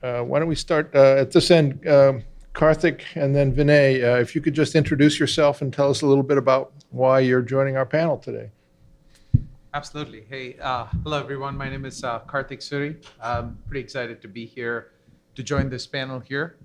Why don't we start at this end, Karthik and then Vinay, if you could just introduce yourself and tell us a little bit about why you're joining our panel today. Absolutely. Hey, hello everyone. My name is Karthik Suri. I'm pretty excited to be here to join this panel here.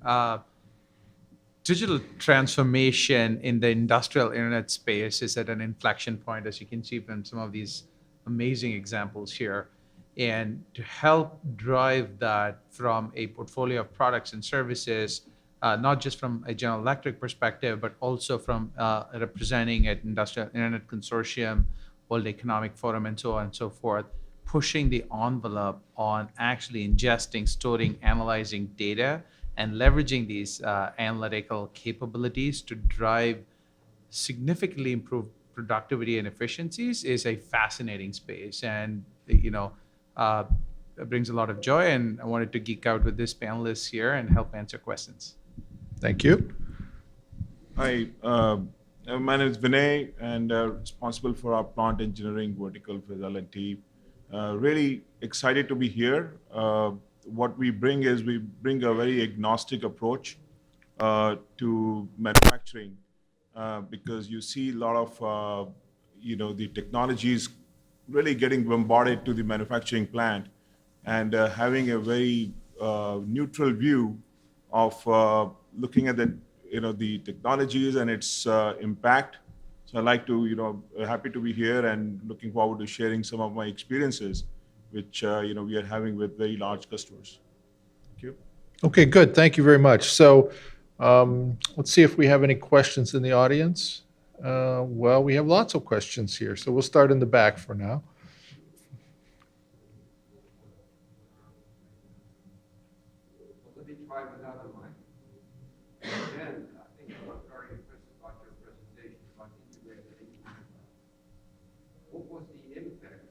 Digital transformation in the industrial internet space is at an inflection point, as you can see from some of these amazing examples here. And to help drive that from a portfolio of products and services, not just from a General Electric perspective, but also from representing an industrial internet consortium, World Economic Forum, and so on and so forth, pushing the envelope on actually ingesting, storing, analyzing data, and leveraging these analytical capabilities to drive significantly improved productivity and efficiencies is a fascinating space. And, it brings a lot of joy. And I wanted to geek out with this panelists here and help answer questions. Thank you. Hi, my name is Vinay, and responsible for our plant engineering vertical for L&T. Really excited to be here. What we bring is we bring a very agnostic approach to manufacturing because you see a lot of the technologies really getting bombarded to the manufacturing plant, and having a very neutral view of looking at the technologies and its impact. So I like to, happy to be here and looking forward to sharing some of my experiences, which, we are having with very large customers. Thank you. Okay, good. Thank you very much. So let's see if we have any questions in the audience. Well, we have lots of questions here, so we'll start in the back for now. Let me try without a mic. Again, I think what's very impressive about your presentation about integrating. What was the impact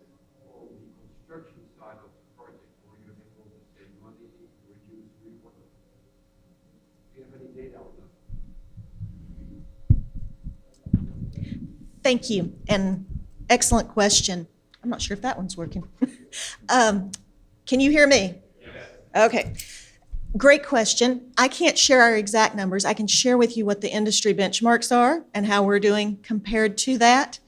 on the construction side of the project where you're able to save money, reduce rework? Do you have any data on that? Thank you, and excellent question. I'm not sure if that one's working. Can you hear me? Yes. Okay. Great question. I can't share our exact numbers. I can share with you what the industry benchmarks are and how we're doing compared to that.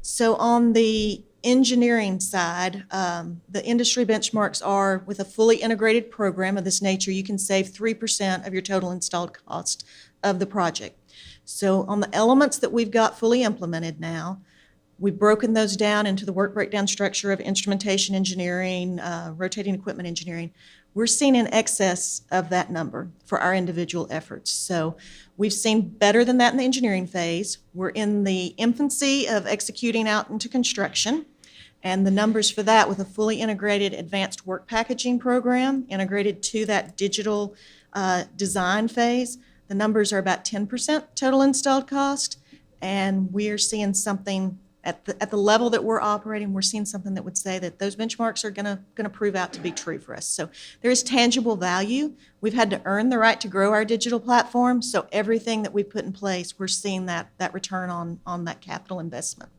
So on the engineering side, the industry benchmarks are with a fully integrated program of this nature, you can save 3% of your total installed cost of the project. So on the elements that we've got fully implemented now, we've broken those down into the work breakdown structure of instrumentation engineering, rotating equipment engineering. We're seeing in excess of that number for our individual efforts. So we've seen better than that in the engineering phase. We're in the infancy of executing out into construction. And the numbers for that with a fully integrated advanced work packaging program integrated to that digital design phase, the numbers are about 10% total installed cost. And we're seeing something at the level that we're operating, we're seeing something that would say that those benchmarks are gonna prove out to be true for us. So there is tangible value. We've had to earn the right to grow our digital platform. So everything that we put in place, we're seeing that return on that capital investment.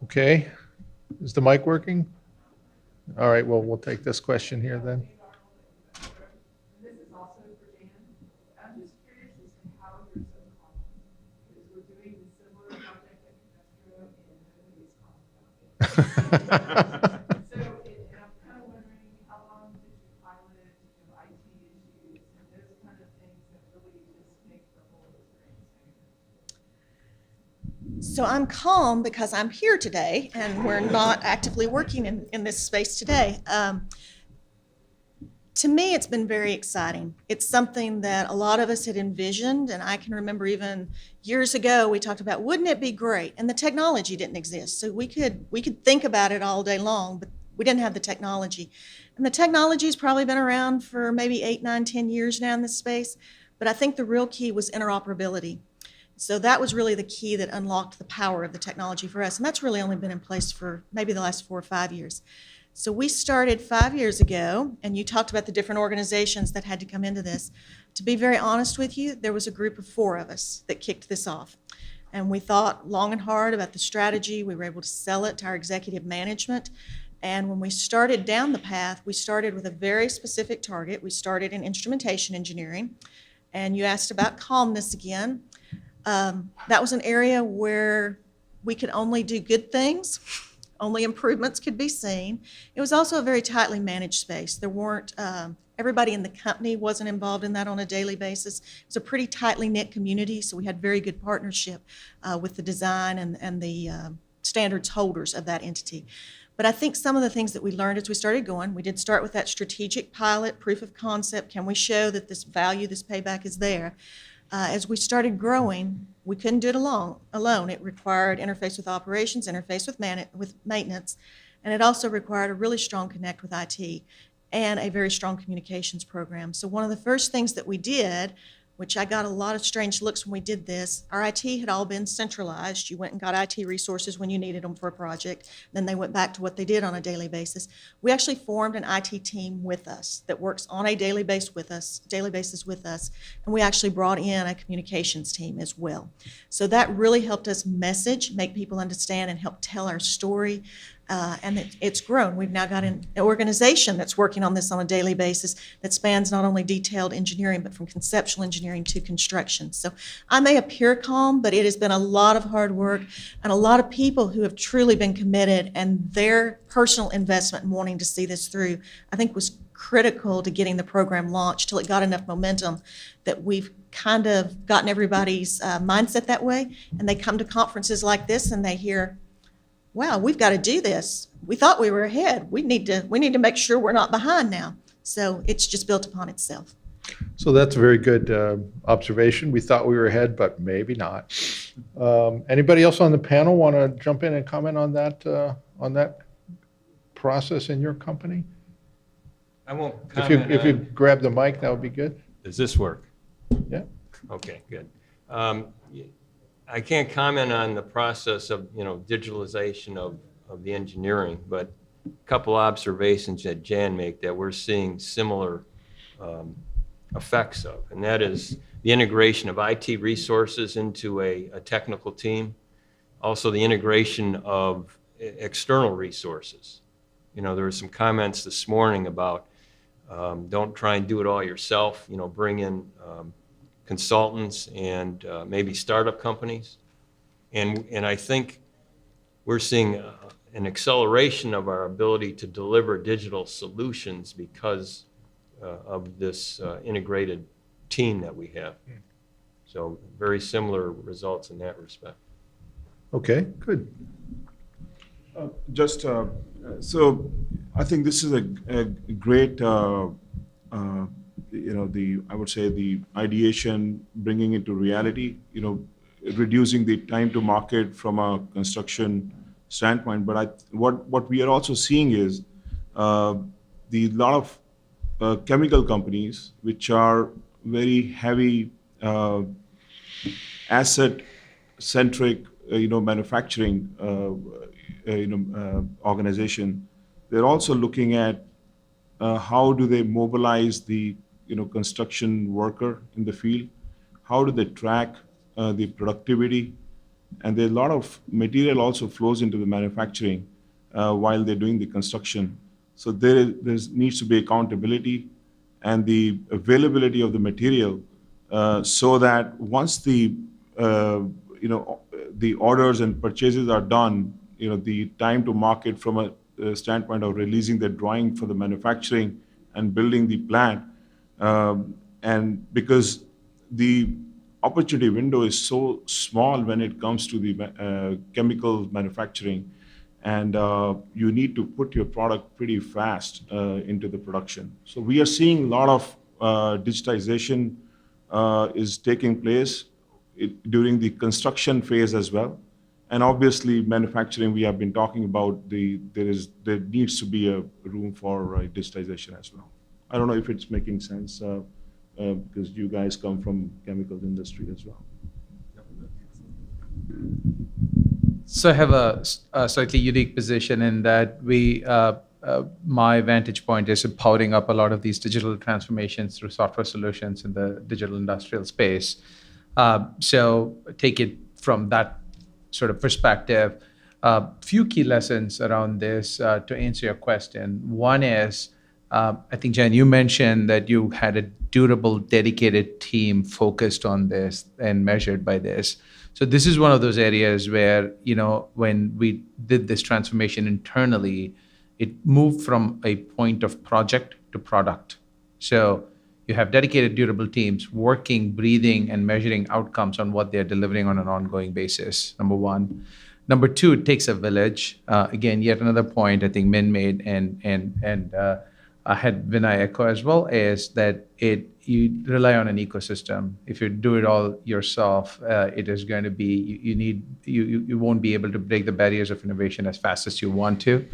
Okay. Is the mic working? All right, well, we'll take this question here then. This is also for Dan. I'm just curious as to how you're so confident, because we're doing a similar project at Castro and nobody's confident about it. So I'm kind of wondering, how long did you pilot, IT issues, and those kind of things that really just make the whole experience happen? So I'm calm because I'm here today and we're not actively working in this space today. To me, it's been very exciting. It's something that a lot of us had envisioned, and I can remember even years ago we talked about, wouldn't it be great? And the technology didn't exist, so we could think about it all day long, but we didn't have the technology. And the technology's probably been around for maybe 8, 9, 10 years now in this space, but I think the real key was interoperability. So that was really the key that unlocked the power of the technology for us, and that's really only been in place for maybe the last 4 or 5 years. So we started 5 years ago, and you talked about the different organizations that had to come into this. To be very honest with you, there was a group of 4 of us that kicked this off. And we thought long and hard about the strategy. We were able to sell it to our executive management. And when we started down the path, we started with a very specific target. We started in instrumentation engineering. And you asked about calmness again. That was an area where we could only do good things, only improvements could be seen. It was also a very tightly managed space. There weren't, everybody in the company wasn't involved in that on a daily basis. It was a pretty tightly knit community, so we had very good partnership with the design and the standards holders of that entity. But I think some of the things that we learned as we started going, we did start with that strategic pilot, proof of concept. Can we show that this value, this payback is there? As we started growing, we couldn't do it alone. It required interface with operations, interface with maintenance, and it also required a really strong connect with IT and a very strong communications program. So one of the first things that we did, which I got a lot of strange looks when we did this, our IT had all been centralized. You went and got IT resources when you needed them for a project. Then they went back to what they did on a daily basis. We actually formed an IT team with us that works on a daily basis with us, and we actually brought in a communications team as well. So that really helped us message, make people understand, and help tell our story. And it's grown. We've now got an organization that's working on this on a daily basis that spans not only detailed engineering, but from conceptual engineering to construction. So I may appear calm, but it has been a lot of hard work and a lot of people who have truly been committed, and their personal investment in wanting to see this through, I think, was critical to getting the program launched till it got enough momentum that we've kind of gotten everybody's mindset that way. And they come to conferences like this and they hear, wow, we've got to do this. We thought we were ahead. We need to make sure we're not behind now. So it's just built upon itself. So that's a very good observation. We thought we were ahead, but maybe not. Anybody else on the panel want to jump in and comment on that process in your company? I won't If comment you on, grab the mic, that would be good. does this work? Yeah. Okay, good. I can't comment on the process of, digitalization of the engineering, but a couple observations that Jan make that we're seeing similar effects of, and that is the integration of IT resources into a technical team, also the integration of external resources. There were some comments this morning about don't try and do it all yourself, bring in consultants and maybe startup companies. And I think we're seeing an acceleration of our ability to deliver digital solutions because of this integrated team that we have. So very similar results in that respect. Okay, good. So I think this is a great, I would say the ideation, bringing it to reality, reducing the time to market from a construction standpoint. But what we are also seeing is the lot of chemical companies which are very heavy asset-centric, manufacturing organization. They're also looking at how do they mobilize the construction worker in the field, how do they track the productivity, and a lot of material also flows into the manufacturing while they're doing the construction. So there needs to be accountability and the availability of the material so that once the orders and purchases are done, the time to market from a standpoint of releasing the drawing for the manufacturing and building the plant, and because the opportunity window is so small when it comes to the chemical manufacturing, and you need to put your product pretty fast into the production. So we are seeing a lot of digitization is taking place during the construction phase as well. And obviously manufacturing, we have been talking about there needs to be a room for digitization as well. I don't know if it's making sense because you guys come from chemicals industry as well. So I have a slightly unique position in that my vantage point is empowering up a lot of these digital transformations through software solutions in the digital industrial space. So take it from that sort of perspective. A few key lessons around this to answer your question. One is, I think, Jen, you mentioned that you had a durable, dedicated team focused on this and measured by this. So this is one of those areas where, when we did this transformation internally, it moved from a point of project to product. So you have dedicated, durable teams working, breathing, and measuring outcomes on what they're delivering on an ongoing basis, number one. Number two, it takes a village. Again, yet another point I think Min made, and I had Vinay echo as well, is that you rely on an ecosystem. If you do it all yourself, it is going to be you won't be able to break the barriers of innovation as fast as you want to.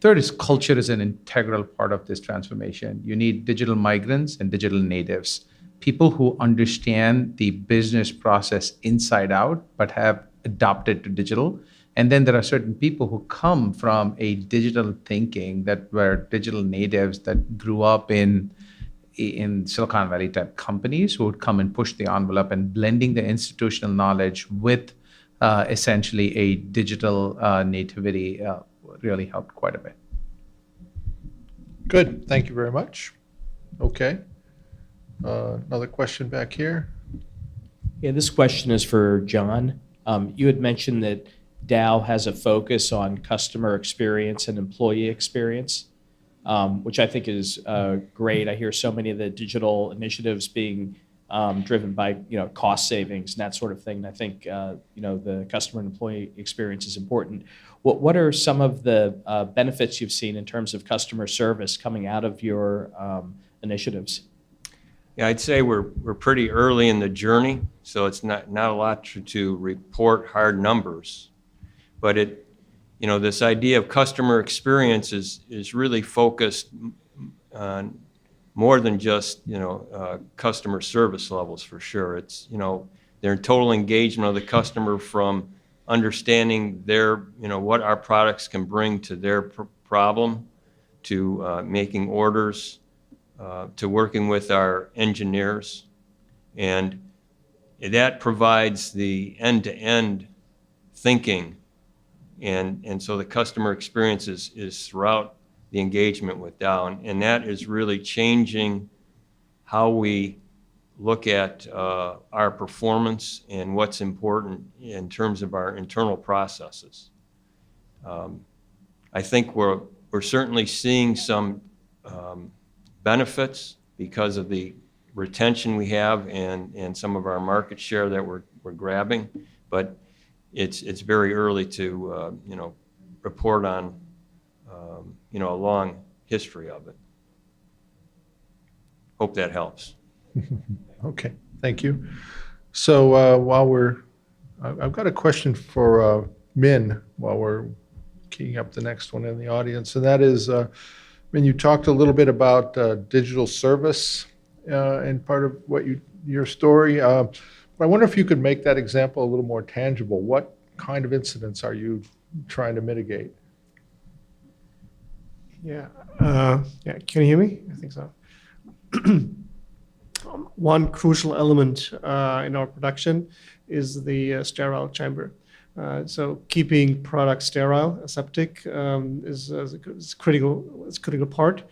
Third is culture is an integral part of this transformation. You need digital migrants and digital natives, people who understand the business process inside out, but have adopted to digital. And then there are certain people who come from a digital thinking that were digital natives that grew up in Silicon Valley type companies who would come and push the envelope, and blending the institutional knowledge with essentially a digital nativity really helped quite a bit. Good, thank you very much. Okay. Another question back here. Yeah, this question is for John. You had mentioned that Dow has a focus on customer experience and employee experience, which I think is great. I hear so many of the digital initiatives being driven by cost savings and that sort of thing. And I think the customer and employee experience is important. What are some of the benefits you've seen in terms of customer service coming out of your initiatives? Yeah, I'd say we're pretty early in the journey, so it's not a lot to report hard numbers. But this idea of customer experience is really focused on more than just customer service levels, for sure. It's their total engagement of the customer, from understanding what our products can bring to their problem, to making orders, to working with our engineers, and that provides the end-to-end thinking. And so the customer experience is throughout the engagement with Dow, and that is really changing how we look at our performance and what's important in terms of our internal processes. I think we're certainly seeing some benefits because of the retention we have and some of our market share that we're grabbing, but it's very early to report on a long history of it. Hope that helps. Okay, thank you. So I've got a question for Min while we're keying up the next one in the audience, and that is, Min, you talked a little bit about digital service in part of your story. But I wonder if you could make that example a little more tangible. What kind of incidents are you trying to mitigate? Yeah. Can you hear me? I think so. One crucial element in our production is the sterile chamber. So keeping product sterile, aseptic, is a critical part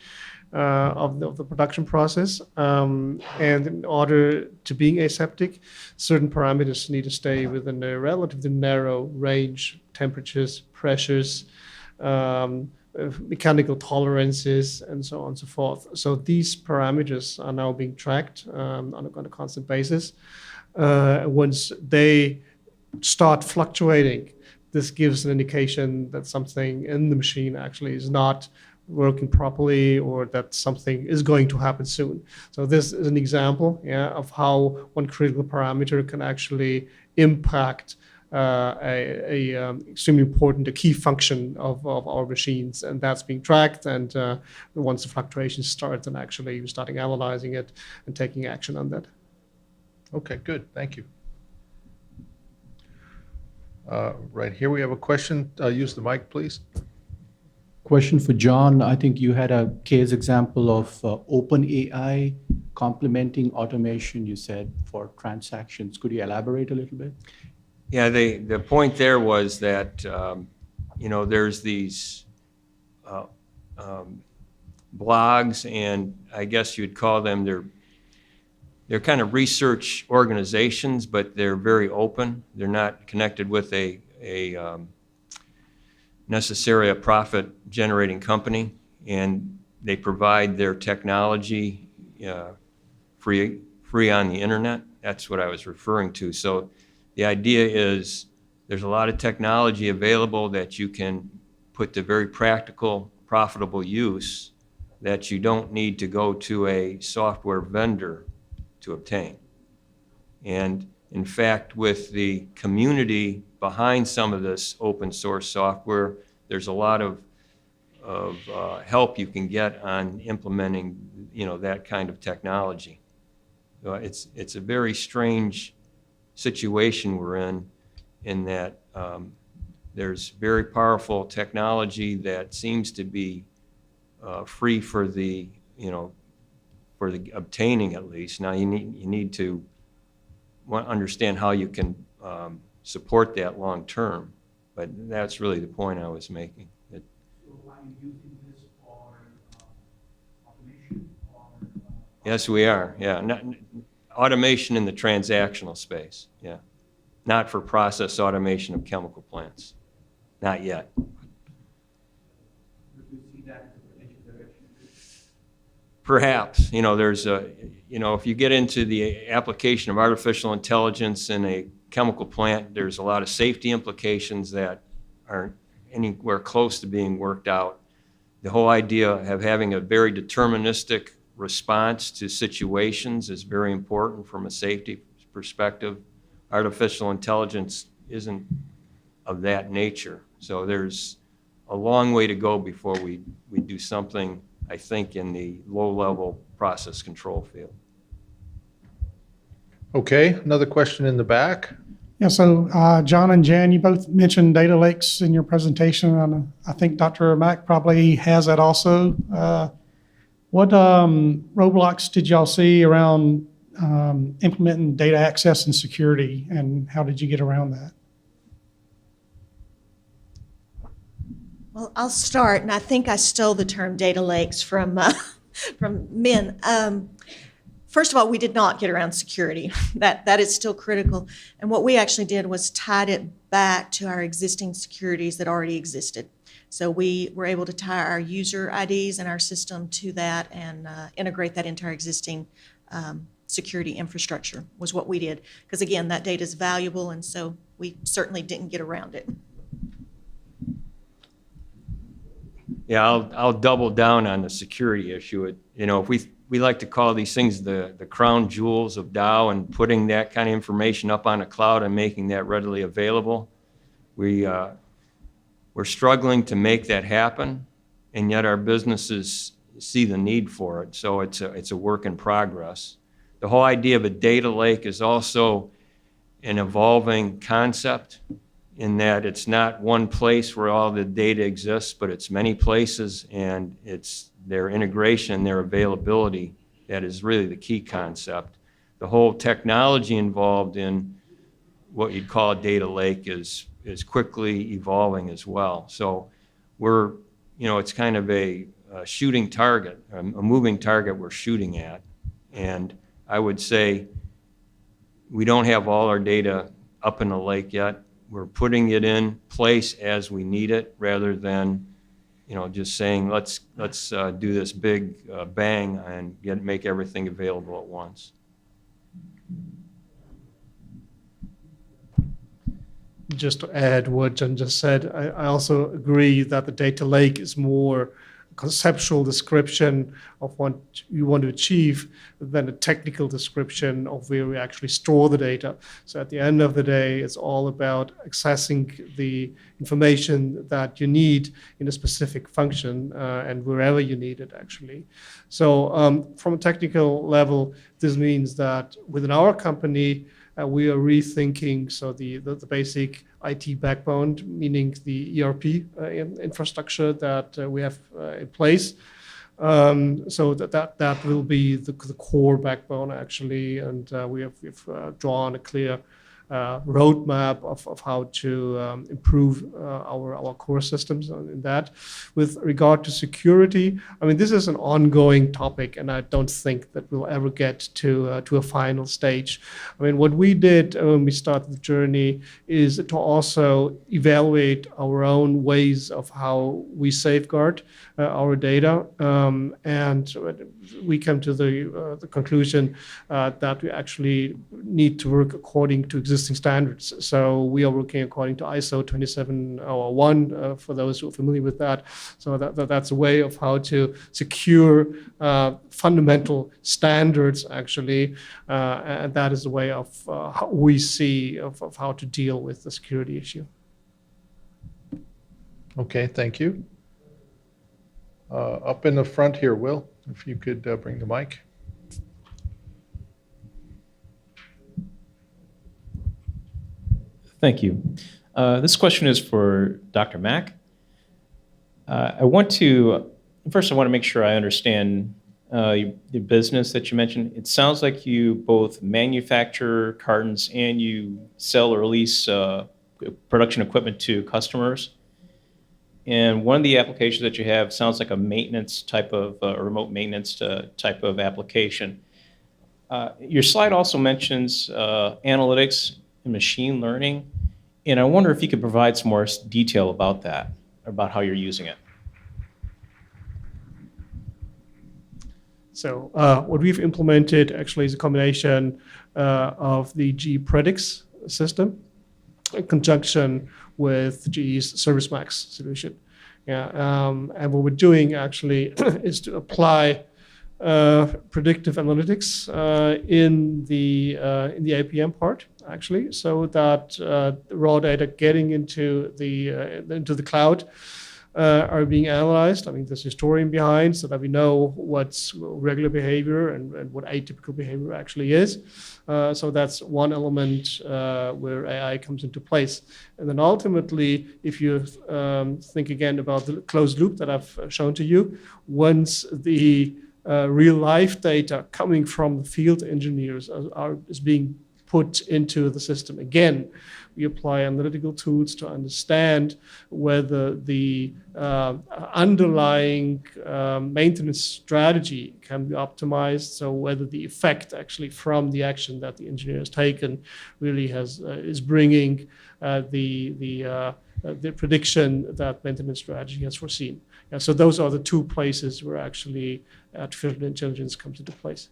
of the production process. And in order to being aseptic, certain parameters need to stay within a relatively narrow range: temperatures, pressures, mechanical tolerances, and so on and so forth. So these parameters are now being tracked on a constant basis. Once they start fluctuating, this gives an indication that something in the machine actually is not working properly, or that something is going to happen soon. So this is an example, of how one critical parameter can actually impact extremely important, a key function of our machines, and that's being tracked. And once the fluctuations start, then actually we're starting analyzing it and taking action on that. Okay, good, thank you. Right here we have a question. Use the mic, please. Question for John. I think you had a case example of OpenAI complementing automation, you said, for transactions. Could you elaborate a little bit? Yeah, the point there was that there's these blogs, and I guess you'd call them, they're kind of research organizations, but they're very open. They're not connected with necessarily a profit-generating company, and they provide their technology free on the internet. That's what I was referring to. So the idea is there's a lot of technology available that you can put to very practical, profitable use that you don't need to go to a software vendor to obtain. And in fact, with the community behind some of this open source software, there's a lot of help you can get on implementing, that kind of technology. It's a very strange situation we're in that there's very powerful technology that seems to be free for the obtaining, at least. Now you need to understand how you can support that long term, but that's really the point I was making. So are you using this for automation or? Yes, we are. Yeah, automation in the transactional space. Yeah, not for process automation of chemical plants. Not yet. Do you see that as a potential direction? Perhaps, there's if you get into the application of artificial intelligence in a chemical plant, there's a lot of safety implications that aren't anywhere close to being worked out. The whole idea of having a very deterministic response to situations is very important from a safety perspective. Artificial intelligence isn't of that nature. So there's a long way to go before we do something, I think, in the low-level process control field. Okay, another question in the back. Yeah, so John and Jan, you both mentioned data lakes in your presentation, and I think Dr. Mack probably has that also. What roadblocks did y'all see around implementing data access and security, and how did you get around that? Well, I'll start, and I think I stole the term data lakes from Min. First of all, we did not get around security. That is still critical. And what we actually did was tied it back to our existing securities that already existed. So we were able to tie our user IDs and our system to that and integrate that into our existing security infrastructure was what we did. Because again, that data is valuable, and so we certainly didn't get around it. Yeah, I'll double down on the security issue. If we like to call these things the crown jewels of Dow, and putting that kind of information up on a cloud and making that readily available. We're struggling to make that happen, and yet our businesses see the need for it. So it's a work in progress. The whole idea of a data lake is also an evolving concept, in that it's not one place where all the data exists, but it's many places, and it's their integration, their availability, that is really the key concept. The whole technology involved in what you'd call a data lake is quickly evolving as well. So it's kind of a shooting target, a moving target we're shooting at. And I would say we don't have all our data up in the lake yet. We're putting it in place as we need it, rather than just saying, let's do this big bang and make everything available at once. Just to add what John just said, I also agree that the data lake is more conceptual description of what you want to achieve than a technical description of where we actually store the data. So at the end of the day, it's all about accessing the information that you need in a specific function and wherever you need it, actually. So from a technical level, this means that within our company, we are rethinking the basic IT backbone, meaning the ERP infrastructure that we have in place. So that will be the core backbone, actually, and we've drawn a clear roadmap of how to improve our core systems in that. With regard to security, I mean, this is an ongoing topic, and I don't think that we'll ever get to a final stage. I mean, what we did when we started the journey is to also evaluate our own ways of how we safeguard our data, and we came to the conclusion that we actually need to work according to existing standards. So we are working according to ISO 27001 for those who are familiar with that. So that's a way of how to secure fundamental standards, actually, and that is a way of how we see of how to deal with the security issue. Okay, thank you. Up in the front here, Will, if you could bring the mic. Thank you. This question is for Dr. Mack. I want to make sure I understand the business that you mentioned. It sounds like you both manufacture cartons and you sell or lease production equipment to customers. And one of the applications that you have sounds like a maintenance type of, remote maintenance type of application. Your slide also mentions analytics and machine learning. And I wonder if you could provide some more detail about that, about how you're using it. So what we've implemented actually is a combination of the GE Predix system in conjunction with GE's ServiceMax solution. Yeah, and what we're doing actually is to apply predictive analytics in the APM part, actually, so that raw data getting into the cloud are being analyzed. I mean, there's a historian behind so that we know what's regular behavior and what atypical behavior actually is. So that's one element where AI comes into place. And then ultimately, if you think again about the closed loop that I've shown to you, once the real life data coming from the field engineers is being put into the system. Again, we apply analytical tools to understand whether the underlying maintenance strategy can be optimized, so whether the effect actually from the action that the engineer has taken really is bringing the prediction that maintenance strategy has foreseen. Yeah, so those are the two places where actually artificial intelligence comes into place.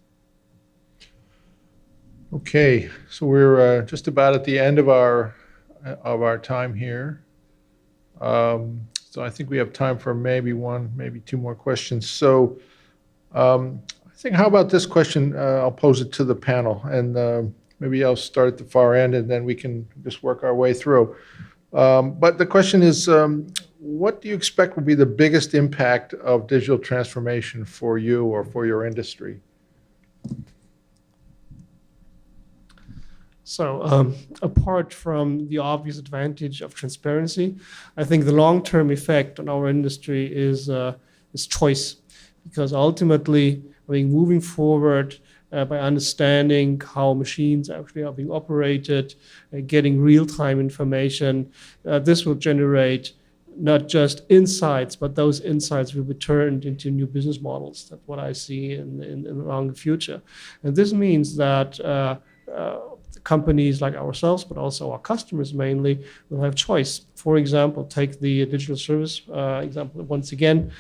Okay, so we're just about at the end of our time here. So I think we have time for maybe one, maybe two more questions. So I think, how about this question? I'll pose it to the panel, and maybe I'll start at the far end, and then we can just work our way through. But the question is, what do you expect will be the biggest impact of digital transformation for you or for your industry? So apart from the obvious advantage of transparency, I think the long-term effect on our industry is choice, because ultimately, I mean, moving forward by understanding how machines actually are being operated, getting real-time information, this will generate not just insights, but those insights will be turned into new business models. That's what I see in the long future. And this means that companies like ourselves, but also our customers mainly, will have choice. For example, take the digital service example once again.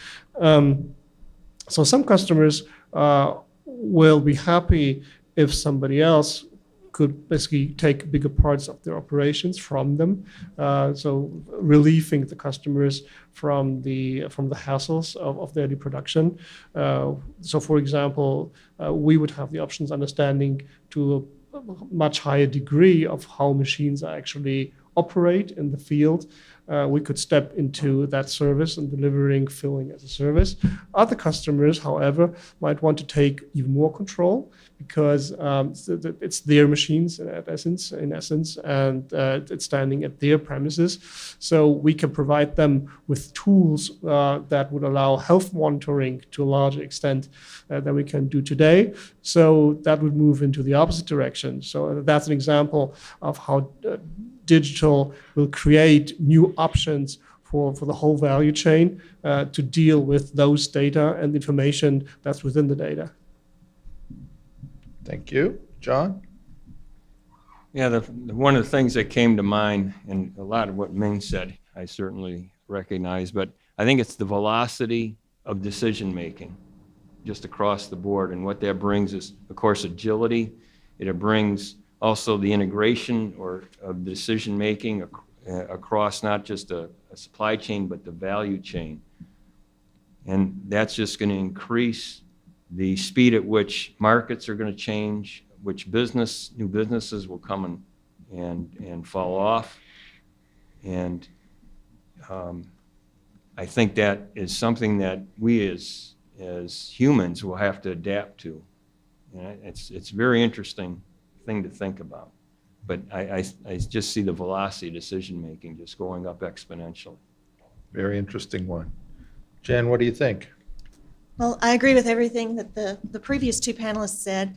So some customers will be happy if somebody else could basically take bigger parts of their operations from them, so relieving the customers from the hassles of daily production. So, for example, we would have the options understanding to a much higher degree of how machines actually operate in the field, we could step into that service and delivering filling as a service. Other customers, however, might want to take even more control because it's their machines in essence, and it's standing at their premises. So we can provide them with tools that would allow health monitoring to a larger extent than we can do today. So that would move into the opposite direction. So that's an example of how digital will create new options for the whole value chain to deal with those data and information that's within the data. Thank you. John? Yeah, one of the things that came to mind, and a lot of what Ming said, I certainly recognize, but I think it's the velocity of decision-making just across the board. And what that brings is, of course, agility. It brings also the integration of decision-making across not just a supply chain, but the value chain. And that's just going to increase the speed at which markets are going to change, which new businesses will come and fall off. And I think that is something that we as humans will have to adapt to. And it's a very interesting thing to think about. But I just see the velocity of decision-making just going up exponentially. Very interesting one. Jan, what do you think? Well, I agree with everything that the previous two panelists said.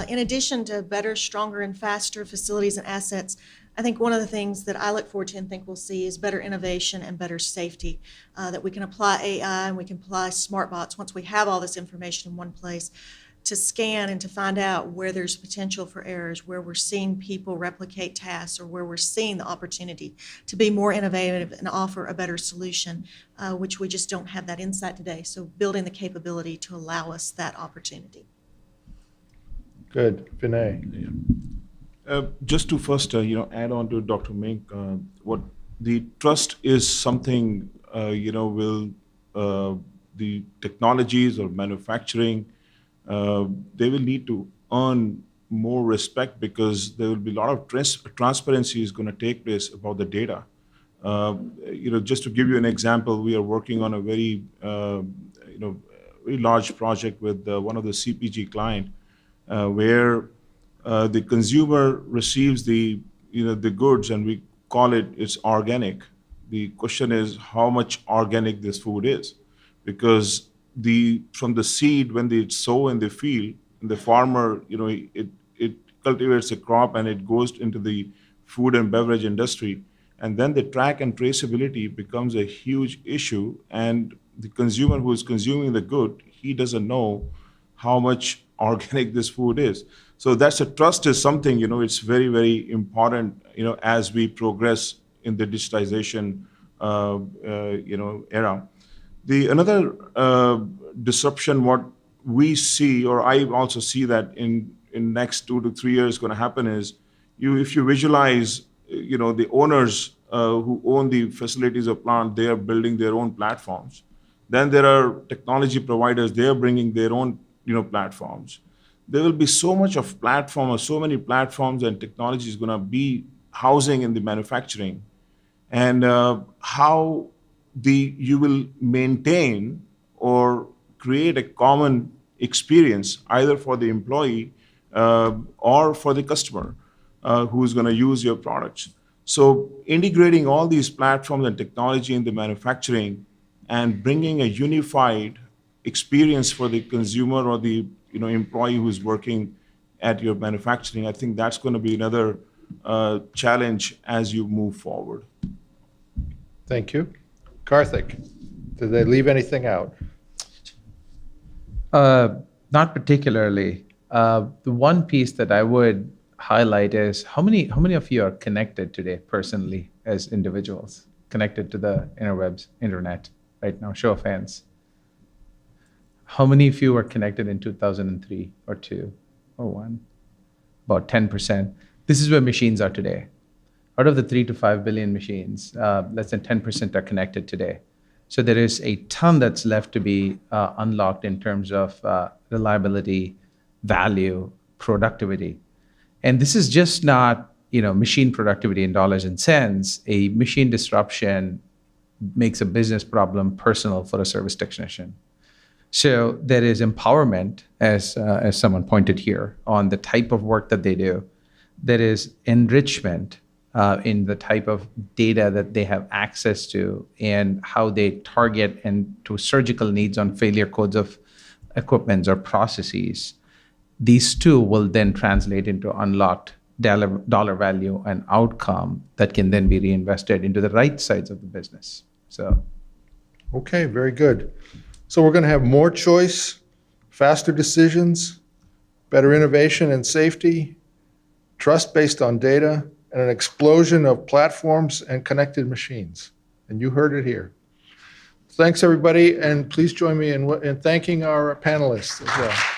In addition to better, stronger, and faster facilities and assets, I think one of the things that I look forward to and think we'll see is better innovation and better safety, that we can apply AI and we can apply smart bots once we have all this information in one place to scan and to find out where there's potential for errors, where we're seeing people replicate tasks, or where we're seeing the opportunity to be more innovative and offer a better solution, which we just don't have that insight today. So building the capability to allow us that opportunity. Good. Vinay? Just to first, add on to Dr. Mink, what the trust is something, will the technologies or manufacturing, they will need to earn more respect because there will be a lot of transparency is going to take place about the data. Just to give you an example, we are working on a very, very large project with one of the CPG client where the consumer receives the goods and we call it's organic. The question is how much organic this food is, because from the seed when they sow in the field, the farmer, it cultivates a crop and it goes into the food and beverage industry, and then the track and traceability becomes a huge issue, and the consumer who is consuming the good, he doesn't know how much organic this food is. So that's a trust is something, it's very, very important, as we progress in the digitization, era. Another disruption, what we see, or I also see that in next 2 to 3 years going to happen is, if you visualize, the owners who own the facilities or plant, they are building their own platforms. Then there are technology providers, they are bringing their own, platforms. There will be so much of platform or so many platforms and technology is going to be housing in the manufacturing, and how you will maintain or create a common experience either for the employee or for the customer who is going to use your products. So integrating all these platforms and technology in the manufacturing and bringing a unified experience for the consumer or the employee who's working at your manufacturing, I think that's going to be another challenge as you move forward. Thank you. Karthik, did they leave anything out? Not particularly. The one piece that I would highlight is how many of you are connected today personally as individuals, connected to the internet right now? Show of hands. How many of you were connected in 2003 or 2 or 1? About 10%. This is where machines are today. Out of the 3 to 5 billion machines, less than 10% are connected today. So there is a ton that's left to be unlocked in terms of reliability, value, productivity. And this is just not, machine productivity in dollars and cents, a machine disruption makes a business problem personal for a service technician. So there is empowerment, as someone pointed here, on the type of work that they do. There is enrichment in the type of data that they have access to and how they target and to surgical needs on failure codes of equipments or processes. These two will then translate into unlocked dollar value and outcome that can then be reinvested into the right sides of the business. So, Okay, very good. So we're going to have more choice, faster decisions, better innovation and safety, trust based on data, and an explosion of platforms and connected machines. And you heard it here. Thanks, everybody, and please join me in thanking our panelists as well.